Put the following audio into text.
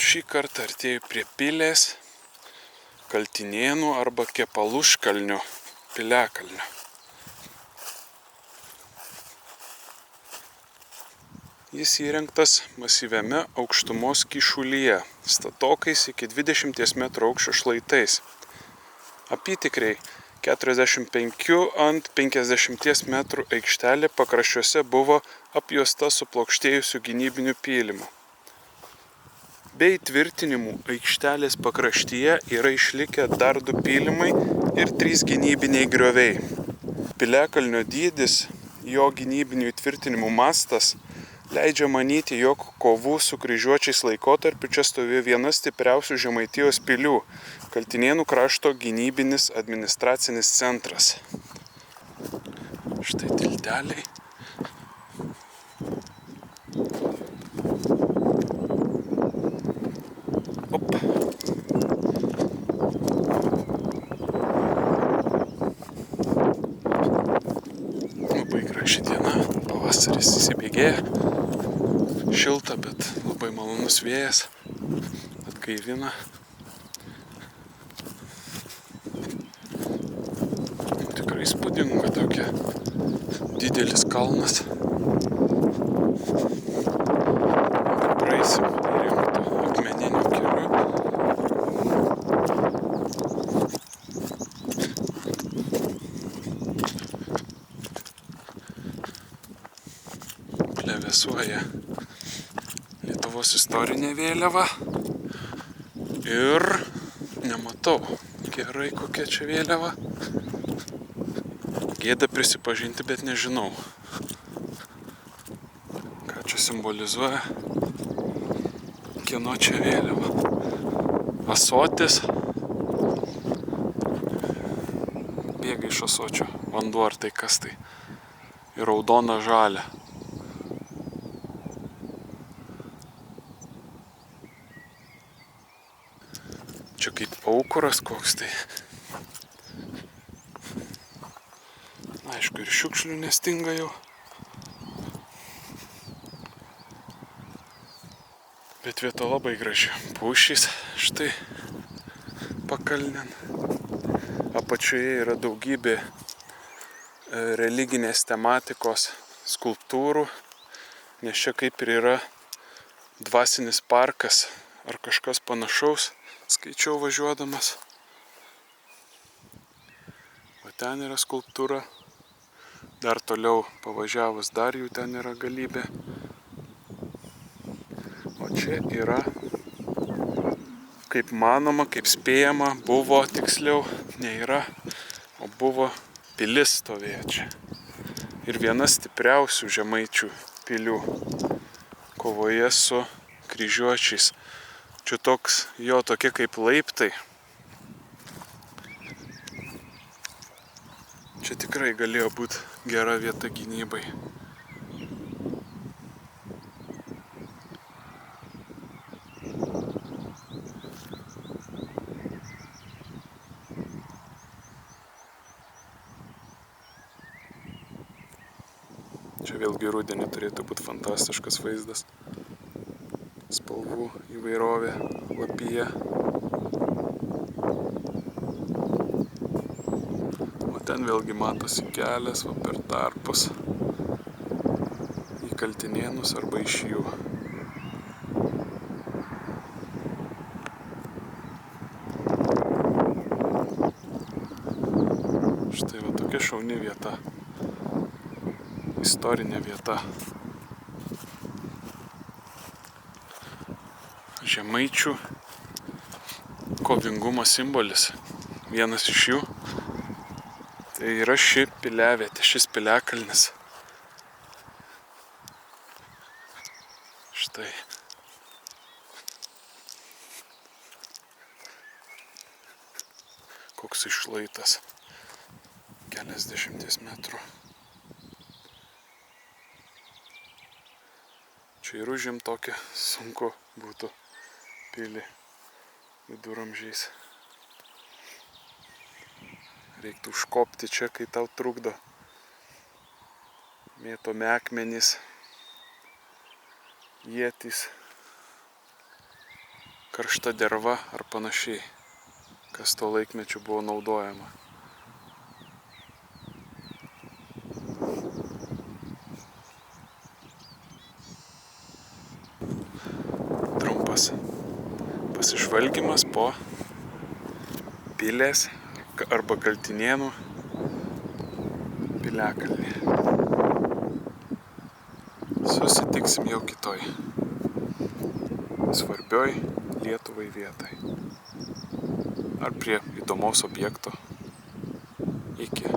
Šį kartą artėju prie Pilės, Kaltinėnų arba Kepaluškalnio piliakalnio. Jis įrengtas masyviame aukštumos kyšulyje, statokais iki 20 metrų aukščio šlaitais. Apytikriai 45 ant 50 metrų aikštelė pakraščiuose buvo apjuosta suplokštėjusiu gynybiniu pylimu. Be įtvirtinimų aikštelės pakraštyje yra išlikę dar 2 pylimai ir 3 gynybiniai grioviai. Piliakalnio dydis, jo gynybinių įtvirtinimų mastas leidžia manyti, jog kovų su kryžiuočiais laikotarpiu čia stovėjo viena stipriausių Žemaitijos pilių – Kaltinėnų krašto gynybinis administracinis centras. Štai tilteliai. Labai graži diena, pavasaris įsibėgėja. Šilta, bet labai malonus vėjas, atgaivina. Tikrai įspūdinga tokia didelis kalnas. Praeisim įrengtu akmeniniu keliu. Plevėsuoja Lietuvos istorinė vėliava ir nematau gerai kokia čia vėliava. Gėda prisipažinti, bet nežinau, ką čia simbolizuoja, kieno čia vėliava. Ąsotis, bėga iš ąsočio vanduo ar tai kas tai, ir raudona žalia. Čia kaip aukuras koks tai. Aišku, ir šiukšlių nestinga jau. Bet vieta labai graži. Pušys štai pakalnėn. Apačioje yra daugybė religinės tematikos skulptūrų, nes čia kaip ir yra dvasinis parkas ar kažkas panašaus. Skaičiau važiuodamas. O ten yra skulptūra. Dar toliau pavažiavus dar jų ten yra galybė. O čia yra, kaip manoma, kaip spėjama, buvo tiksliau, ne yra, o buvo pilis stovėjo čia. Ir viena stipriausių žemaičių pilių kovoje su kryžiuočiais. Čia tokie kaip laiptai. Čia tikrai galėjo būti gera vieta gynybai. Čia vėlgi rudenį turėtų būti fantastiškas vaizdas. Spalvų įvairovė lapija. O ten vėlgi matosi kelias per tarpus į Kaltinėnus arba iš jų. Štai va tokia šauni vieta. Istorinė vieta. Žemaičių kovingumo simbolis. Vienas iš jų tai yra ši piliavietė, šis piliakalnis. Štai. Koks išlaitas. Keliasdešimties metrų. Čia ir užimt tokią sunku būtų pilį viduramžiais. Reiktų užkopti čia, kai tau trukdo. Mėtomi akmenys, ietys. karšta derva ar panašiai, kas tuo laikmečiu buvo naudojama. Trumpas pasižvalgymas po Pilės arba Kaltinėnų piliakalnį. Susitiksim jau kitoj svarbioj Lietuvai vietai. Ar prie įdomaus objekto. Iki.